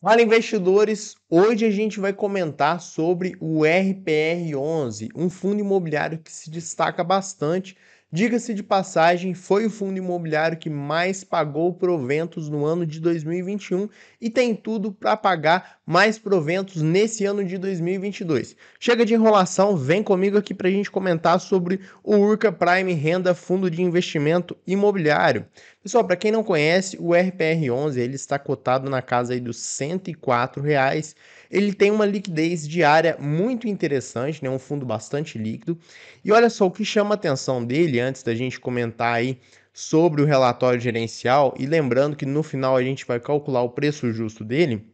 Fala, investidores! Hoje a gente vai comentar sobre o RPR11, um fundo imobiliário que se destaca bastante. Diga-se de passagem, foi o fundo imobiliário que mais pagou proventos no ano de 2021 e tem tudo para pagar mais proventos nesse ano de 2022. Chega de enrolação, vem comigo aqui para a gente comentar sobre o Urca Prime Renda Fundo de Investimento Imobiliário. Pessoal, para quem não conhece, o RPR11 ele está cotado na casa aí dos R$ 104. Ele tem uma liquidez diária muito interessante, né? Um fundo bastante líquido. E olha só o que chama a atenção dele, antes da gente comentar aí sobre o relatório gerencial, e lembrando que no final a gente vai calcular o preço justo dele,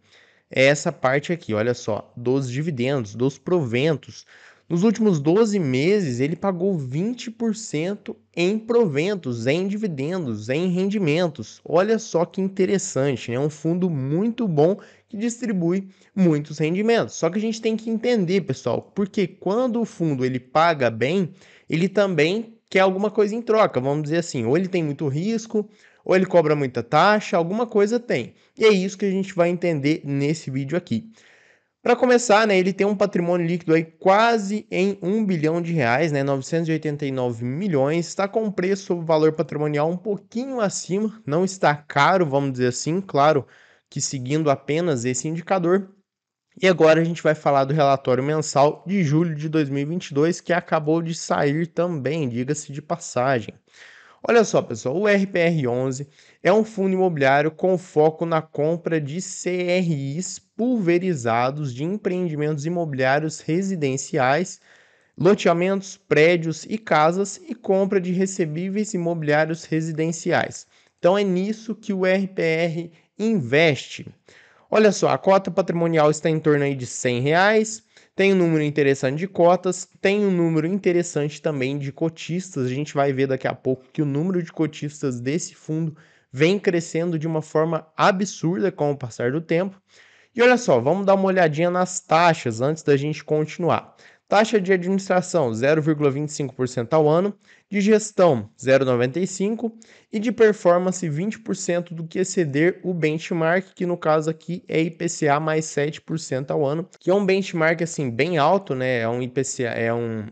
é essa parte aqui, olha só, dos dividendos, dos proventos. Nos últimos 12 meses, ele pagou 20% em proventos, em dividendos, em rendimentos. Olha só que interessante, né? É um fundo muito bom que distribui muitos rendimentos. Só que a gente tem que entender, pessoal, porque quando o fundo ele paga bem, ele também quer alguma coisa em troca, vamos dizer assim, ou ele tem muito risco, ou ele cobra muita taxa, alguma coisa tem. E é isso que a gente vai entender nesse vídeo aqui. Para começar, né, ele tem um patrimônio líquido aí quase em R$ 1 bilhão, né, 989 milhões, está com um preço sobre valor patrimonial um pouquinho acima, não está caro, vamos dizer assim, claro que seguindo apenas esse indicador. E agora a gente vai falar do relatório mensal de julho de 2022, que acabou de sair também, diga-se de passagem. Olha só, pessoal, o RPR11 é um fundo imobiliário com foco na compra de CRIs pulverizados de empreendimentos imobiliários residenciais, loteamentos, prédios e casas e compra de recebíveis imobiliários residenciais. Então é nisso que o RPR investe. Olha só, a cota patrimonial está em torno aí de R$ 100. Tem um número interessante de cotas, tem um número interessante também de cotistas. A gente vai ver daqui a pouco que o número de cotistas desse fundo vem crescendo de uma forma absurda com o passar do tempo. E olha só, vamos dar uma olhadinha nas taxas antes da gente continuar. Taxa de administração 0,25% ao ano, de gestão 0,95% e de performance 20% do que exceder o benchmark, que no caso aqui é IPCA mais 7% ao ano, que é um benchmark assim bem alto, né? É um IPCA,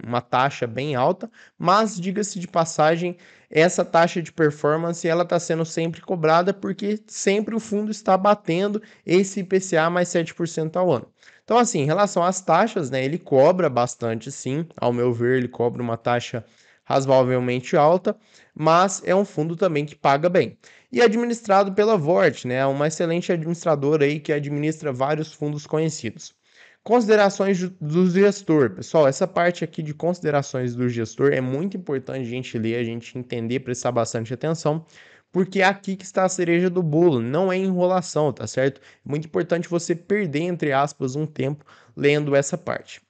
uma taxa bem alta, mas diga-se de passagem, essa taxa de performance ela está sendo sempre cobrada porque sempre o fundo está batendo esse IPCA mais 7% ao ano. Então, assim, em relação às taxas, né, ele cobra bastante, sim. Ao meu ver, ele cobra uma taxa razoavelmente alta, mas é um fundo também que paga bem. E administrado pela Vort, né, uma excelente administradora aí que administra vários fundos conhecidos. Considerações do gestor. Pessoal, essa parte aqui de considerações do gestor é muito importante a gente ler, a gente entender, prestar bastante atenção, porque é aqui que está a cereja do bolo, não é enrolação, tá certo? É muito importante você perder, entre aspas, um tempo lendo essa parte.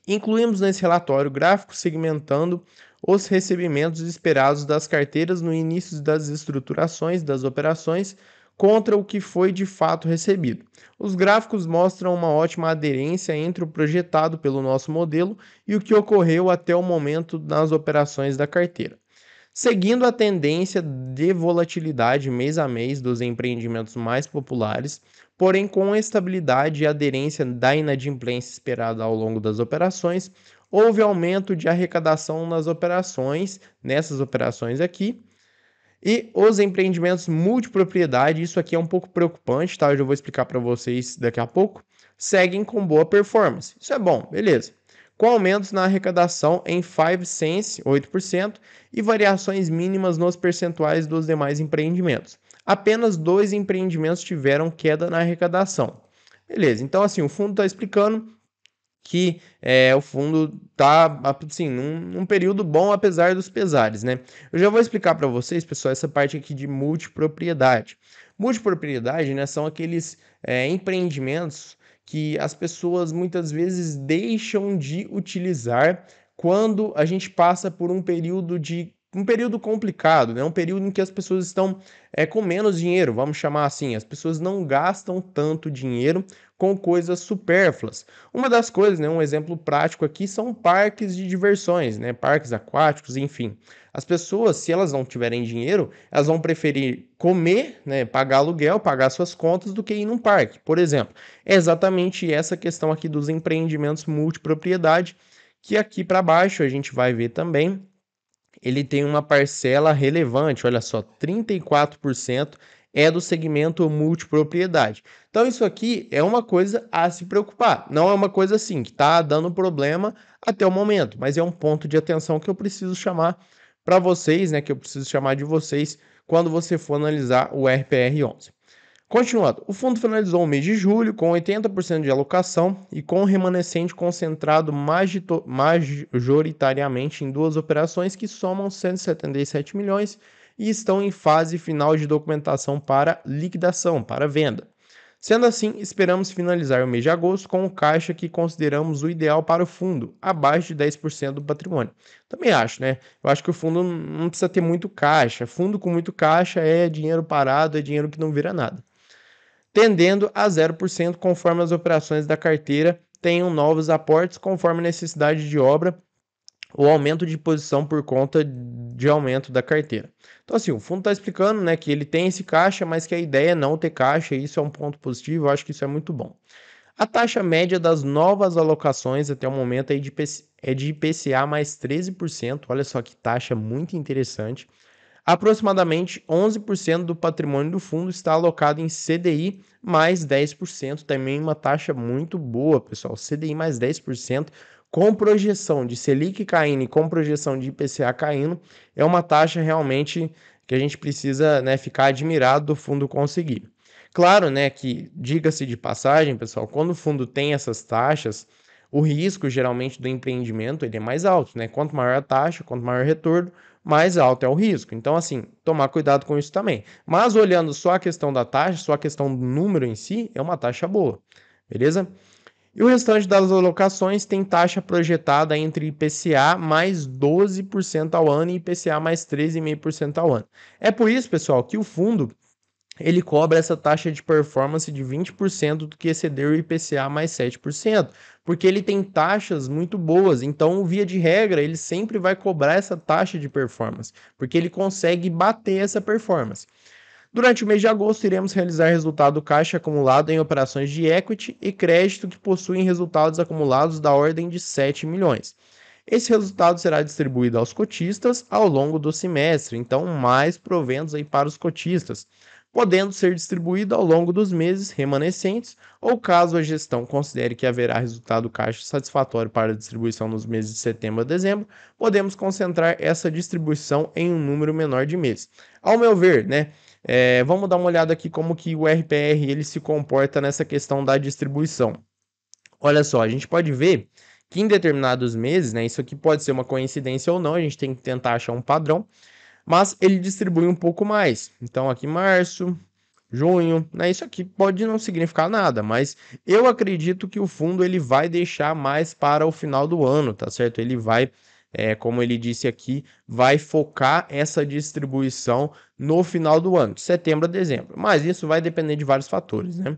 Incluímos nesse relatório gráficos segmentando os recebimentos esperados das carteiras no início das estruturações das operações contra o que foi de fato recebido. Os gráficos mostram uma ótima aderência entre o projetado pelo nosso modelo e o que ocorreu até o momento nas operações da carteira. Seguindo a tendência de volatilidade mês a mês dos empreendimentos mais populares, porém com estabilidade e aderência da inadimplência esperada ao longo das operações, houve aumento de arrecadação nessas operações aqui, e os empreendimentos multipropriedade, isso aqui é um pouco preocupante, tá? Eu já vou explicar para vocês daqui a pouco, seguem com boa performance. Isso é bom, beleza. Com aumentos na arrecadação em 5 cents, 8%, e variações mínimas nos percentuais dos demais empreendimentos. Apenas 2 empreendimentos tiveram queda na arrecadação. Beleza, então assim, o fundo está explicando que o fundo tá assim, num período bom apesar dos pesares, né? Eu já vou explicar para vocês, pessoal, essa parte aqui de multipropriedade. Multipropriedade, né, são aqueles empreendimentos que as pessoas muitas vezes deixam de utilizar quando a gente passa por um período de um período complicado, né? Um período em que as pessoas estão com menos dinheiro, vamos chamar assim. As pessoas não gastam tanto dinheiro com coisas supérfluas. Uma das coisas, né, um exemplo prático aqui são parques de diversões, né? Parques aquáticos, enfim. As pessoas, se elas não tiverem dinheiro, elas vão preferir comer, né, pagar aluguel, pagar suas contas do que ir num parque, por exemplo. É exatamente essa questão aqui dos empreendimentos multipropriedade, que aqui para baixo a gente vai ver também ele tem uma parcela relevante, olha só, 34% é do segmento multipropriedade. Então isso aqui é uma coisa a se preocupar, não é uma coisa assim que está dando problema até o momento, mas é um ponto de atenção que eu preciso chamar para vocês, né, que eu preciso chamar de vocês quando você for analisar o RPR11. Continuando, o fundo finalizou o mês de julho com 80% de alocação e com o remanescente concentrado majoritariamente em duas operações que somam 177 milhões e estão em fase final de documentação para liquidação, para venda. Sendo assim, esperamos finalizar o mês de agosto com o caixa que consideramos o ideal para o fundo, abaixo de 10% do patrimônio. Também acho, né? Eu acho que o fundo não precisa ter muito caixa. Fundo com muito caixa é dinheiro parado, é dinheiro que não vira nada, tendendo a 0% conforme as operações da carteira tenham novos aportes conforme necessidade de obra ou aumento de posição por conta de aumento da carteira. Então, assim, o fundo está explicando, né, que ele tem esse caixa, mas que a ideia é não ter caixa, e isso é um ponto positivo, eu acho que isso é muito bom. A taxa média das novas alocações até o momento é de IPCA mais 13%, olha só que taxa muito interessante. Aproximadamente 11% do patrimônio do fundo está alocado em CDI mais 10%, também uma taxa muito boa, pessoal. CDI mais 10%, com projeção de Selic caindo e com projeção de IPCA caindo, é uma taxa realmente que a gente precisa, né, ficar admirado do fundo conseguir. Claro, né, que diga-se de passagem, pessoal, quando o fundo tem essas taxas, o risco geralmente do empreendimento ele é mais alto, né? Quanto maior a taxa, quanto maior o retorno, mais alto é o risco. Então, assim, tomar cuidado com isso também. Mas olhando só a questão da taxa, só a questão do número em si, é uma taxa boa, beleza? E o restante das alocações tem taxa projetada entre IPCA mais 12% ao ano e IPCA mais 13,5% ao ano. É por isso, pessoal, que o fundo ele cobra essa taxa de performance de 20% do que exceder o IPCA mais 7%, porque ele tem taxas muito boas, então, via de regra, ele sempre vai cobrar essa taxa de performance, porque ele consegue bater essa performance. Durante o mês de agosto, iremos realizar resultado caixa acumulado em operações de equity e crédito que possuem resultados acumulados da ordem de 7 milhões. Esse resultado será distribuído aos cotistas ao longo do semestre, então mais proventos aí para os cotistas, podendo ser distribuído ao longo dos meses remanescentes, ou caso a gestão considere que haverá resultado caixa satisfatório para a distribuição nos meses de setembro a dezembro, podemos concentrar essa distribuição em um número menor de meses. Ao meu ver, né, vamos dar uma olhada aqui como que o RPR ele se comporta nessa questão da distribuição. Olha só, a gente pode ver que em determinados meses, né, isso aqui pode ser uma coincidência ou não, a gente tem que tentar achar um padrão, mas ele distribui um pouco mais. Então aqui março, junho, né, isso aqui pode não significar nada, mas eu acredito que o fundo ele vai deixar mais para o final do ano, tá certo? Ele vai, como ele disse aqui, vai focar essa distribuição no final do ano, de setembro a dezembro. Mas isso vai depender de vários fatores, né?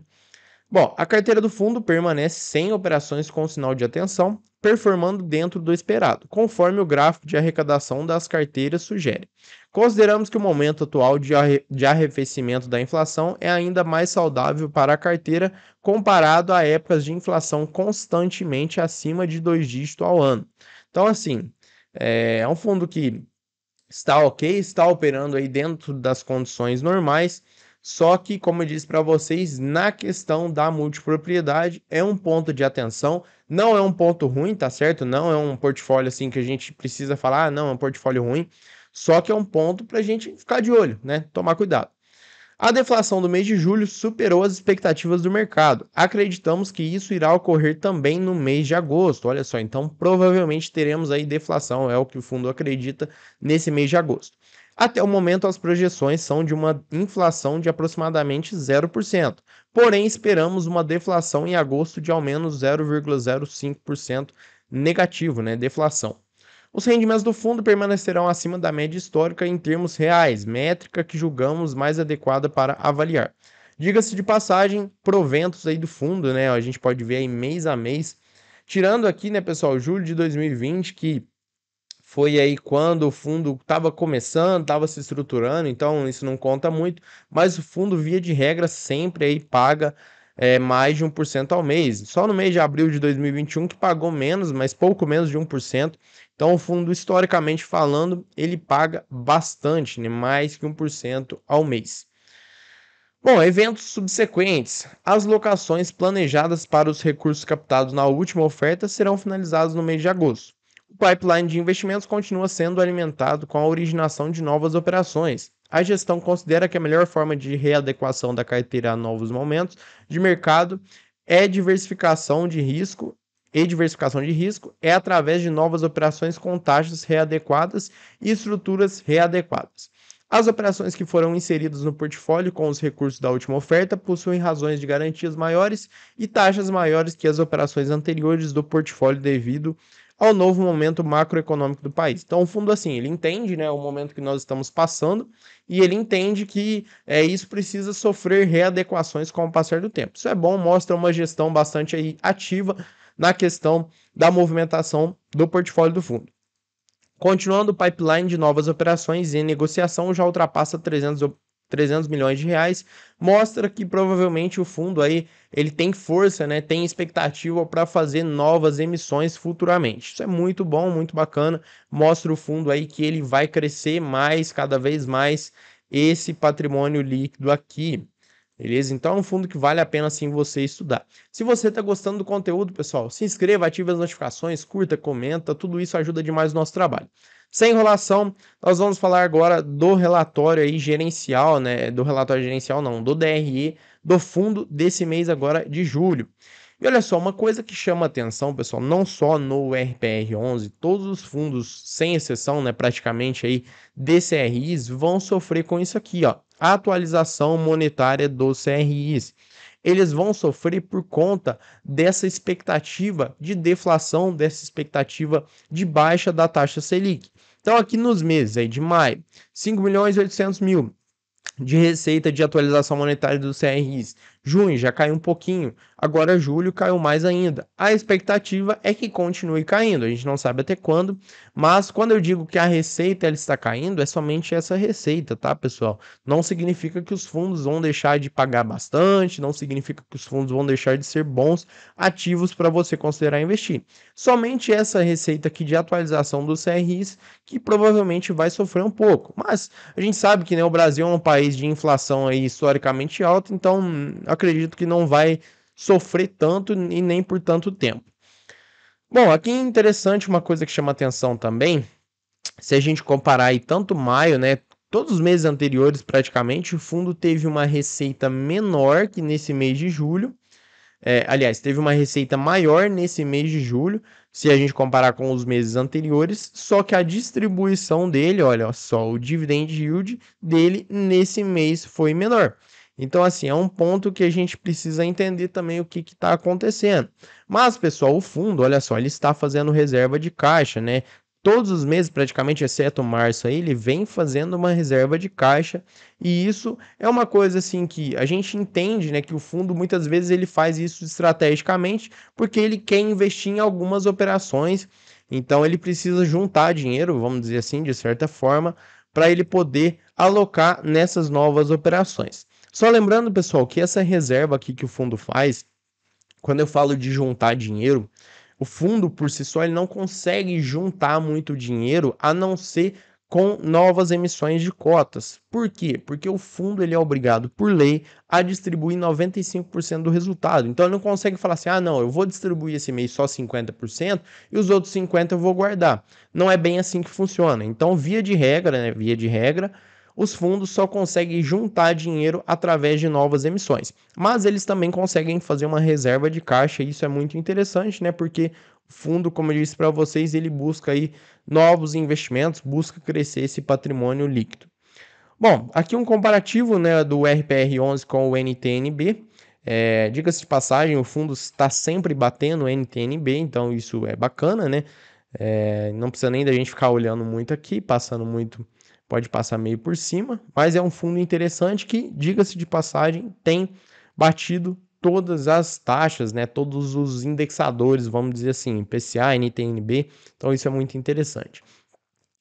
Bom, a carteira do fundo permanece sem operações com sinal de atenção, performando dentro do esperado, conforme o gráfico de arrecadação das carteiras sugere. Consideramos que o momento atual de arrefecimento da inflação é ainda mais saudável para a carteira comparado a épocas de inflação constantemente acima de 2 dígitos ao ano. Então, assim, é um fundo que está ok, está operando aí dentro das condições normais, só que, como eu disse para vocês, na questão da multipropriedade é um ponto de atenção, não é um ponto ruim, tá certo? Não é um portfólio assim que a gente precisa falar, não, é um portfólio ruim, só que é um ponto para a gente ficar de olho, né? Tomar cuidado. A deflação do mês de julho superou as expectativas do mercado. Acreditamos que isso irá ocorrer também no mês de agosto. Olha só, então provavelmente teremos aí deflação, é o que o fundo acredita nesse mês de agosto. Até o momento, as projeções são de uma inflação de aproximadamente 0%. Porém, esperamos uma deflação em agosto de ao menos 0,05% negativo, né? Deflação. Os rendimentos do fundo permanecerão acima da média histórica em termos reais, métrica que julgamos mais adequada para avaliar. Diga-se de passagem, proventos aí do fundo, né? A gente pode ver aí mês a mês. Tirando aqui, né, pessoal, julho de 2020, que foi aí quando o fundo estava começando, estava se estruturando, então isso não conta muito, mas o fundo, via de regra, sempre aí paga mais de 1% ao mês. Só no mês de abril de 2021 que pagou menos, mas pouco menos de 1%. Então o fundo, historicamente falando, ele paga bastante, né? Mais que 1% ao mês. Bom, eventos subsequentes. As locações planejadas para os recursos captados na última oferta serão finalizadas no mês de agosto. O pipeline de investimentos continua sendo alimentado com a originação de novas operações. A gestão considera que a melhor forma de readequação da carteira a novos momentos de mercado é diversificação de risco é através de novas operações com taxas readequadas e estruturas readequadas. As operações que foram inseridas no portfólio com os recursos da última oferta possuem razões de garantias maiores e taxas maiores que as operações anteriores do portfólio devido ao novo momento macroeconômico do país. Então, o fundo, assim, ele entende, né, o momento que nós estamos passando e ele entende que isso precisa sofrer readequações com o passar do tempo. Isso é bom, mostra uma gestão bastante aí ativa na questão da movimentação do portfólio do fundo. Continuando, o pipeline de novas operações em negociação já ultrapassa 300 milhões de reais, mostra que provavelmente o fundo aí ele tem força, né, tem expectativa para fazer novas emissões futuramente. Isso é muito bom, muito bacana, mostra o fundo aí que ele vai crescer mais, cada vez mais, esse patrimônio líquido aqui. Beleza? Então é um fundo que vale a pena sim você estudar. Se você está gostando do conteúdo, pessoal, se inscreva, ative as notificações, curta, comenta, tudo isso ajuda demais o nosso trabalho. Sem enrolação, nós vamos falar agora do relatório aí gerencial, né? Do relatório gerencial não, do DRE do fundo desse mês agora de julho. E olha só, uma coisa que chama atenção, pessoal, não só no RPR11, todos os fundos, sem exceção, né, praticamente aí, DCRIs, vão sofrer com isso aqui, ó, a atualização monetária dos CRIs. Eles vão sofrer por conta dessa expectativa de deflação, dessa expectativa de baixa da taxa Selic. Então, aqui nos meses aí de maio, 5.800.000 de receita de atualização monetária dos CRIs. Junho já caiu um pouquinho, agora julho caiu mais ainda. A expectativa é que continue caindo, a gente não sabe até quando, mas quando eu digo que a receita ela está caindo, é somente essa receita, tá, pessoal? Não significa que os fundos vão deixar de pagar bastante, não significa que os fundos vão deixar de ser bons ativos para você considerar investir. Somente essa receita aqui de atualização dos CRIs que provavelmente vai sofrer um pouco, mas a gente sabe que, né, o Brasil é um país de inflação aí historicamente alta, então acredito que não vai sofrer tanto e nem por tanto tempo. Bom, aqui é interessante uma coisa que chama atenção também, se a gente comparar aí tanto maio, né, todos os meses anteriores praticamente, o fundo teve uma receita menor que nesse mês de julho. Aliás, teve uma receita maior nesse mês de julho, se a gente comparar com os meses anteriores, só que a distribuição dele, olha só, o dividend yield dele nesse mês foi menor. Então, assim, é um ponto que a gente precisa entender também o que está acontecendo. Mas, pessoal, o fundo, olha só, ele está fazendo reserva de caixa, né? Todos os meses, praticamente, exceto março, aí, ele vem fazendo uma reserva de caixa. E isso é uma coisa assim que a gente entende, né, que o fundo muitas vezes ele faz isso estrategicamente porque ele quer investir em algumas operações. Então ele precisa juntar dinheiro, vamos dizer assim, de certa forma, para ele poder alocar nessas novas operações. Só lembrando, pessoal, que essa reserva aqui que o fundo faz, quando eu falo de juntar dinheiro, o fundo por si só ele não consegue juntar muito dinheiro a não ser com novas emissões de cotas. Por quê? Porque o fundo ele é obrigado por lei a distribuir 95% do resultado. Então ele não consegue falar assim: "Ah, não, eu vou distribuir esse mês só 50% e os outros 50 eu vou guardar". Não é bem assim que funciona. Então, via de regra, né, via de regra, os fundos só conseguem juntar dinheiro através de novas emissões. Mas eles também conseguem fazer uma reserva de caixa, e isso é muito interessante, né? Porque o fundo, como eu disse para vocês, ele busca aí novos investimentos, busca crescer esse patrimônio líquido. Bom, aqui um comparativo, né, do RPR11 com o NTN-B. Diga-se de passagem, o fundo está sempre batendo o NTN-B, então isso é bacana, né? Não precisa nem da gente ficar olhando muito aqui, passando muito, pode passar meio por cima, mas é um fundo interessante que, diga-se de passagem, tem batido todas as taxas, né? Todos os indexadores, vamos dizer assim, IPCA, NTN-B, então isso é muito interessante.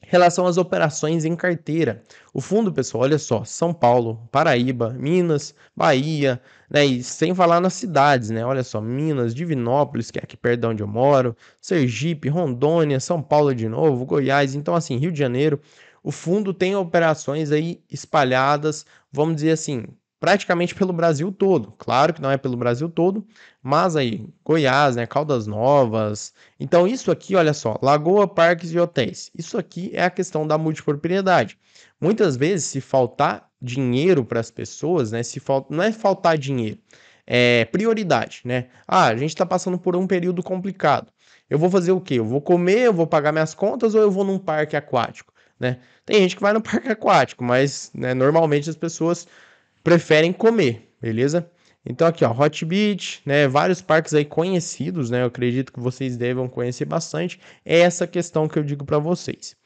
Em relação às operações em carteira, o fundo, pessoal, olha só, São Paulo, Paraíba, Minas, Bahia, né, e sem falar nas cidades, né, olha só, Minas, Divinópolis, que é aqui perto de onde eu moro, Sergipe, Rondônia, São Paulo de novo, Goiás, então assim, Rio de Janeiro, o fundo tem operações aí espalhadas, vamos dizer assim, praticamente pelo Brasil todo, claro que não é pelo Brasil todo, mas aí, Goiás, né, Caldas Novas, então, isso aqui, olha só, Lagoa, parques e hotéis. Isso aqui é a questão da multipropriedade. Muitas vezes, se faltar dinheiro para as pessoas, né? Não é faltar dinheiro, é prioridade, né? Ah, a gente está passando por um período complicado. Eu vou fazer o quê? Eu vou comer, eu vou pagar minhas contas ou eu vou num parque aquático, né? Tem gente que vai no parque aquático, mas né, normalmente as pessoas preferem comer, beleza? Então aqui, ó, Hot Beach, né, vários parques aí conhecidos, né, eu acredito que vocês devam conhecer bastante, é essa questão que eu digo para vocês.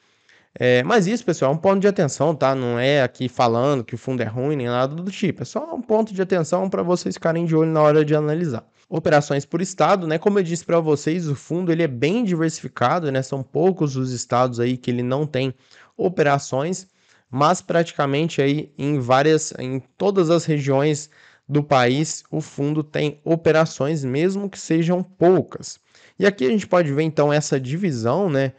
Mas isso, pessoal, é um ponto de atenção, tá? Não é aqui falando que o fundo é ruim nem nada do tipo, é só um ponto de atenção para vocês ficarem de olho na hora de analisar. Operações por estado, né? Como eu disse para vocês, o fundo ele é bem diversificado, né? São poucos os estados aí que ele não tem operações, mas praticamente aí em todas as regiões do país, o fundo tem operações, mesmo que sejam poucas. E aqui a gente pode ver então essa divisão, né?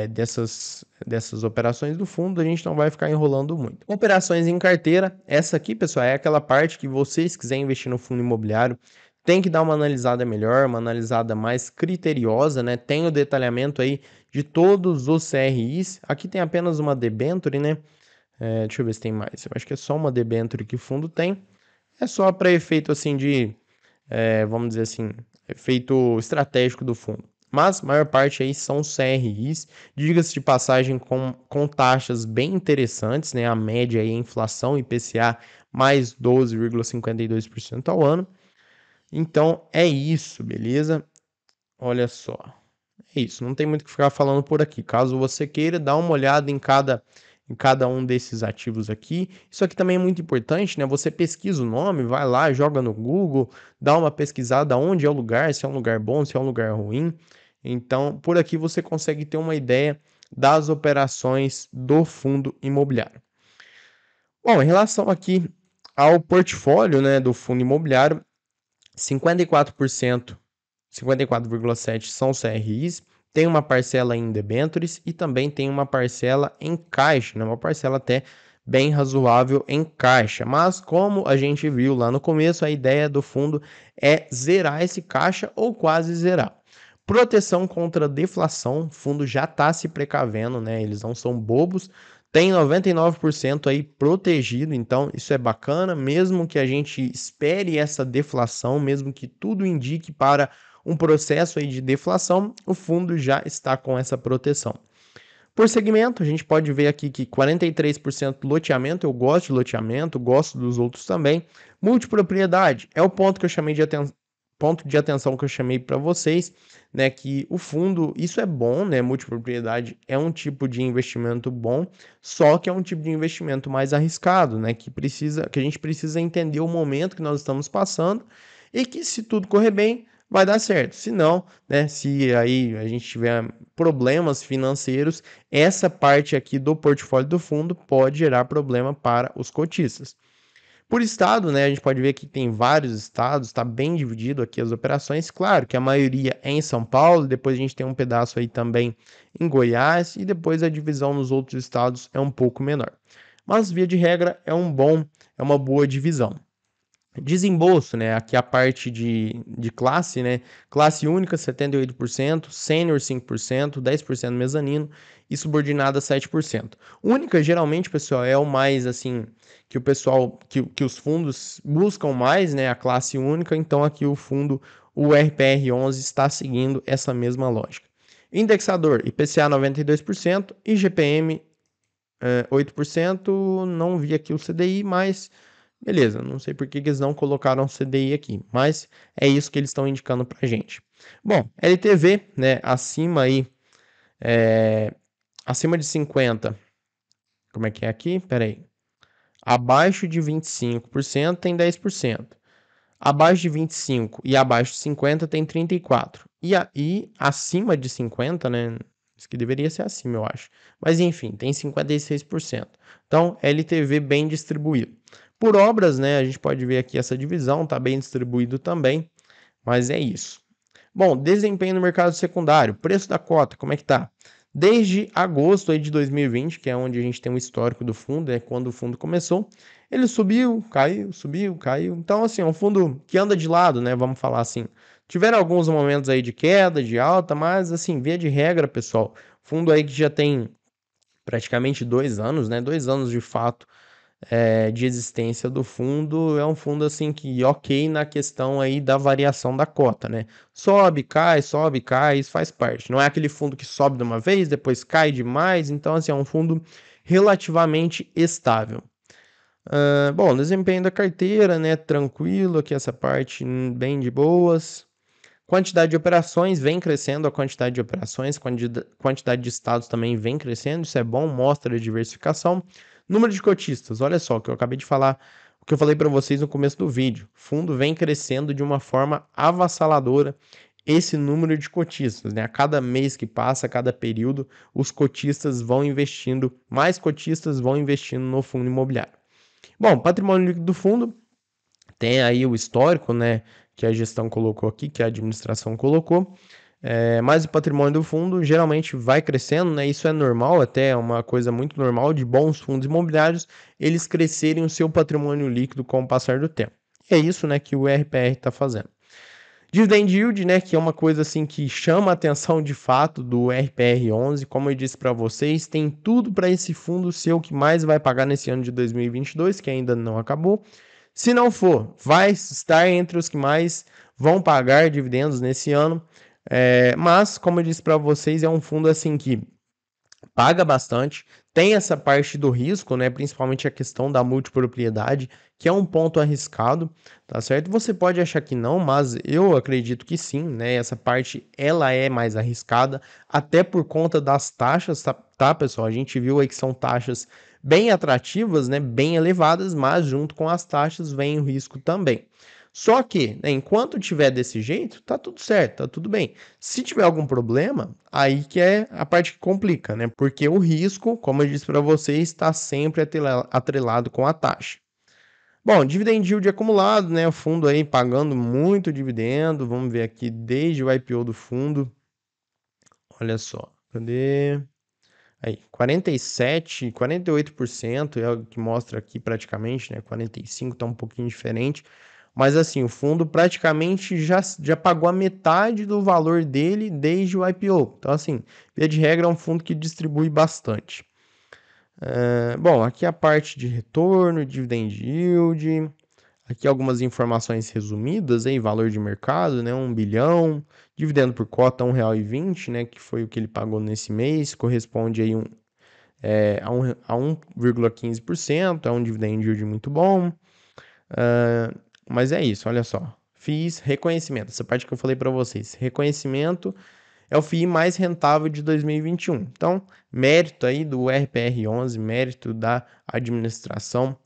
Dessas operações do fundo, a gente não vai ficar enrolando muito. Operações em carteira, essa aqui, pessoal, é aquela parte que vocês quiserem investir no fundo imobiliário, tem que dar uma analisada melhor, uma analisada mais criteriosa, né? Tem o detalhamento aí de todos os CRIs. Aqui tem apenas uma debenture, né? Deixa eu ver se tem mais. Eu acho que é só uma debenture que o fundo tem. É só para efeito assim vamos dizer assim, efeito estratégico do fundo. Mas a maior parte aí são CRIs, diga-se de passagem com taxas bem interessantes, né? A média aí é inflação IPCA mais 12,52% ao ano. Então é isso, beleza? Olha só. É isso, não tem muito o que ficar falando por aqui. Caso você queira, dá uma olhada em cada um desses ativos aqui. Isso aqui também é muito importante, né? Você pesquisa o nome, vai lá, joga no Google, dá uma pesquisada onde é o lugar, se é um lugar bom, se é um lugar ruim. Então, por aqui você consegue ter uma ideia das operações do fundo imobiliário. Bom, em relação aqui ao portfólio, né, do fundo imobiliário, 54%, 54,7% são CRIs, tem uma parcela em debentures e também tem uma parcela em caixa, né? Uma parcela até bem razoável em caixa. Mas como a gente viu lá no começo, a ideia do fundo é zerar esse caixa ou quase zerar. Proteção contra deflação, o fundo já está se precavendo, né? Eles não são bobos. Tem 99% aí protegido, então isso é bacana, mesmo que a gente espere essa deflação, mesmo que tudo indique para um processo aí de deflação, o fundo já está com essa proteção. Por segmento, a gente pode ver aqui que 43% loteamento, eu gosto de loteamento, gosto dos outros também. Multipropriedade é o ponto que eu chamei de ponto de atenção que eu chamei para vocês, né, que o fundo, isso é bom, né, multipropriedade é um tipo de investimento bom, só que é um tipo de investimento mais arriscado, né, que a gente precisa entender o momento que nós estamos passando e que se tudo correr bem, vai dar certo. Se não, né, se aí a gente tiver problemas financeiros, essa parte aqui do portfólio do fundo pode gerar problema para os cotistas. Por estado, né, a gente pode ver que tem vários estados, está bem dividido aqui as operações. Claro que a maioria é em São Paulo, depois a gente tem um pedaço aí também em Goiás e depois a divisão nos outros estados é um pouco menor. Mas via de regra é uma boa divisão. Desembolso, né? Aqui a parte de classe, né? Classe única 78%, sênior 5%, 10% mezanino e subordinada 7%. Única, geralmente, pessoal, é o mais assim que o pessoal que os fundos buscam mais, né? A classe única, então aqui o RPR11 está seguindo essa mesma lógica. Indexador IPCA 92%, IGPM 8%, não vi aqui o CDI, mas beleza, não sei por que eles não colocaram CDI aqui, mas é isso que eles estão indicando para gente. Bom, LTV, né, acima aí Acima de 50, como é que é aqui? Pera aí. Abaixo de 25% tem 10%. Abaixo de 25 e abaixo de 50 tem 34. E acima de 50, né? Isso que deveria ser acima, eu acho. Mas enfim, tem 56%. Então, LTV bem distribuído. Por obras, né? A gente pode ver aqui essa divisão, tá bem distribuído também. Mas é isso. Bom, desempenho no mercado secundário, preço da cota, como é que tá? Desde agosto aí de 2020, que é onde a gente tem um histórico do fundo, é quando o fundo começou, ele subiu, caiu, subiu, caiu. Então, assim, é um fundo que anda de lado, né? Vamos falar assim. Tiveram alguns momentos aí de queda, de alta, mas, assim, via de regra, pessoal, fundo aí que já tem praticamente 2 anos, né? 2 anos de fato de existência do fundo, é um fundo assim que ok na questão aí da variação da cota, né? Sobe, cai, isso faz parte. Não é aquele fundo que sobe de uma vez, depois cai demais, então assim, é um fundo relativamente estável. Bom, desempenho da carteira, né? Tranquilo, aqui essa parte bem de boas. Quantidade de operações vem crescendo, a quantidade de operações, quantidade de estados também vem crescendo, isso é bom, mostra a diversificação. Número de cotistas, olha só, o que eu acabei de falar, o que eu falei para vocês no começo do vídeo. O fundo vem crescendo de uma forma avassaladora esse número de cotistas, né? A cada mês que passa, a cada período, os cotistas vão investindo, mais cotistas vão investindo no fundo imobiliário. Bom, patrimônio líquido do fundo tem aí o histórico, né, que a gestão colocou aqui, que a administração colocou, mas o patrimônio do fundo geralmente vai crescendo, né, isso é normal, até é uma coisa muito normal de bons fundos imobiliários, eles crescerem o seu patrimônio líquido com o passar do tempo. E é isso, né, que o RPR está fazendo. Dividend yield, né, que é uma coisa assim que chama a atenção de fato do RPR11, como eu disse para vocês, tem tudo para esse fundo ser o que mais vai pagar nesse ano de 2022, que ainda não acabou. Se não for, vai estar entre os que mais vão pagar dividendos nesse ano. Mas, como eu disse para vocês, é um fundo assim que paga bastante, tem essa parte do risco, né? Principalmente a questão da multipropriedade, que é um ponto arriscado, tá certo? Você pode achar que não, mas eu acredito que sim, né? Essa parte ela é mais arriscada, até por conta das taxas, tá, pessoal? A gente viu aí que são taxas bem atrativas, né? Bem elevadas, mas junto com as taxas vem o risco também. Só que, né, enquanto tiver desse jeito, tá tudo certo, tá tudo bem. Se tiver algum problema, aí que é a parte que complica, né? Porque o risco, como eu disse para vocês, está sempre atrelado com a taxa. Bom, dividend yield acumulado, né? O fundo aí pagando muito dividendo. Vamos ver aqui desde o IPO do fundo. Olha só, cadê? Aí, 47, 48% é o que mostra aqui praticamente, né? 45 tá um pouquinho diferente. Mas assim, o fundo praticamente já pagou a metade do valor dele desde o IPO. Então, assim, via de regra, é um fundo que distribui bastante. Bom, aqui a parte de retorno, dividend yield. Aqui algumas informações resumidas, aí, valor de mercado, né? 1 bilhão. Dividendo por cota, R$ 1,20, né? Que foi o que ele pagou nesse mês. Corresponde aí a 1,15%. É um dividend yield muito bom. Mas é isso, olha só. FIIs, reconhecimento. Essa parte que eu falei para vocês. Reconhecimento é o FII mais rentável de 2021. Então, mérito aí do RPR11, mérito da administração.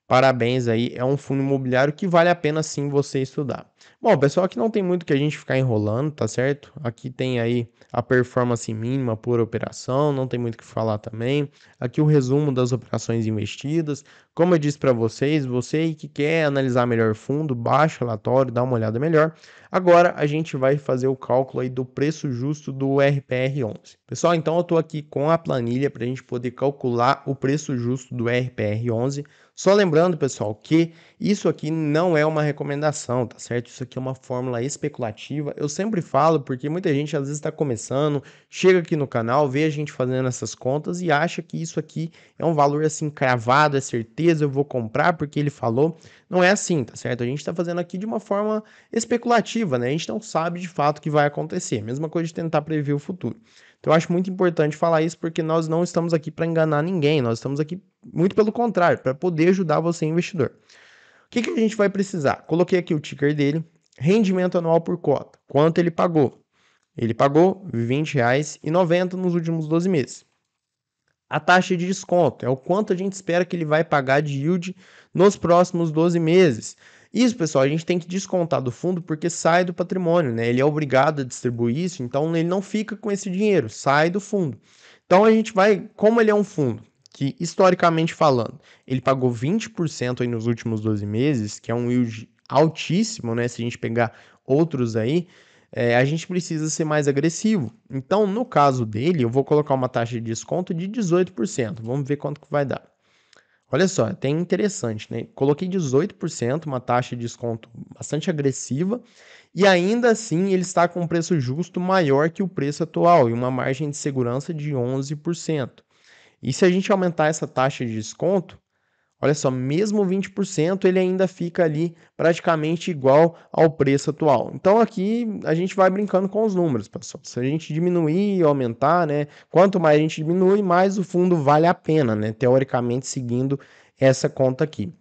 Parabéns aí, é um fundo imobiliário que vale a pena sim você estudar. Bom, pessoal, aqui não tem muito que a gente ficar enrolando, tá certo? Aqui tem aí a performance mínima por operação, não tem muito o que falar também. Aqui o resumo das operações investidas. Como eu disse para vocês, você que quer analisar melhor fundo, baixa o relatório, dá uma olhada melhor. Agora a gente vai fazer o cálculo aí do preço justo do RPR11. Pessoal, então eu estou aqui com a planilha para a gente poder calcular o preço justo do RPR11. Só lembrando, pessoal, que isso aqui não é uma recomendação, tá certo? Isso aqui é uma fórmula especulativa. Eu sempre falo porque muita gente às vezes está começando, chega aqui no canal, vê a gente fazendo essas contas e acha que isso aqui é um valor assim cravado, é certeza, eu vou comprar porque ele falou. Não é assim, tá certo? A gente está fazendo aqui de uma forma especulativa, né? A gente não sabe de fato o que vai acontecer. Mesma coisa de tentar prever o futuro. Então, eu acho muito importante falar isso porque nós não estamos aqui para enganar ninguém, nós estamos aqui, muito pelo contrário, para poder ajudar você, investidor. O que a gente vai precisar? Coloquei aqui o ticker dele, rendimento anual por cota, quanto ele pagou. Ele pagou R$ 20,90 nos últimos 12 meses. A taxa de desconto é o quanto a gente espera que ele vai pagar de yield nos próximos 12 meses. Isso, pessoal, a gente tem que descontar do fundo porque sai do patrimônio, né? Ele é obrigado a distribuir isso, então ele não fica com esse dinheiro, sai do fundo. Então a gente vai, como ele é um fundo que, historicamente falando, ele pagou 20% aí nos últimos 12 meses, que é um yield altíssimo, né? Se a gente pegar outros aí, a gente precisa ser mais agressivo. Então, no caso dele, eu vou colocar uma taxa de desconto de 18%. Vamos ver quanto que vai dar. Olha só, é até interessante, né? Coloquei 18%, uma taxa de desconto bastante agressiva, e ainda assim ele está com um preço justo maior que o preço atual e uma margem de segurança de 11%. E se a gente aumentar essa taxa de desconto, olha só, mesmo 20% ele ainda fica ali praticamente igual ao preço atual. Então aqui a gente vai brincando com os números, pessoal. Se a gente diminuir e aumentar, né? Quanto mais a gente diminui, mais o fundo vale a pena, né? Teoricamente seguindo essa conta aqui.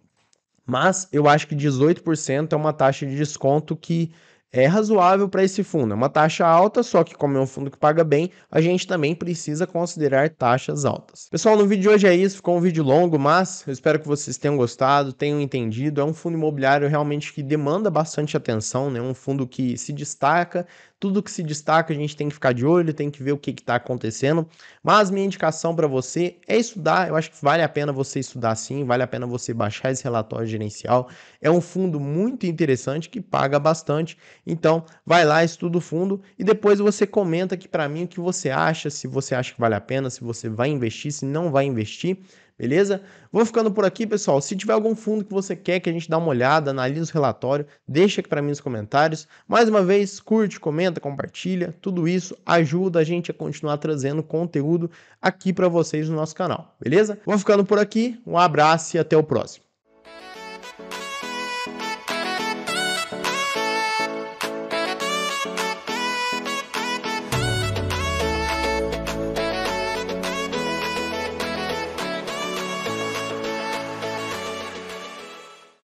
Mas eu acho que 18% é uma taxa de desconto que é razoável para esse fundo. É uma taxa alta, só que como é um fundo que paga bem, a gente também precisa considerar taxas altas. Pessoal, no vídeo de hoje é isso. Ficou um vídeo longo, mas eu espero que vocês tenham gostado, tenham entendido. É um fundo imobiliário realmente que demanda bastante atenção, né? Um fundo que se destaca. Tudo que se destaca a gente tem que ficar de olho, tem que ver o que está acontecendo. Mas minha indicação para você é estudar. Eu acho que vale a pena você estudar sim, vale a pena você baixar esse relatório gerencial. É um fundo muito interessante que paga bastante. Então, vai lá, estuda o fundo e depois você comenta aqui para mim o que você acha, se você acha que vale a pena, se você vai investir, se não vai investir. Beleza? Vou ficando por aqui, pessoal. Se tiver algum fundo que você quer que a gente dê uma olhada, analise o relatório, deixa aqui para mim nos comentários. Mais uma vez, curte, comenta, compartilha. Tudo isso ajuda a gente a continuar trazendo conteúdo aqui para vocês no nosso canal. Beleza? Vou ficando por aqui. Um abraço e até o próximo.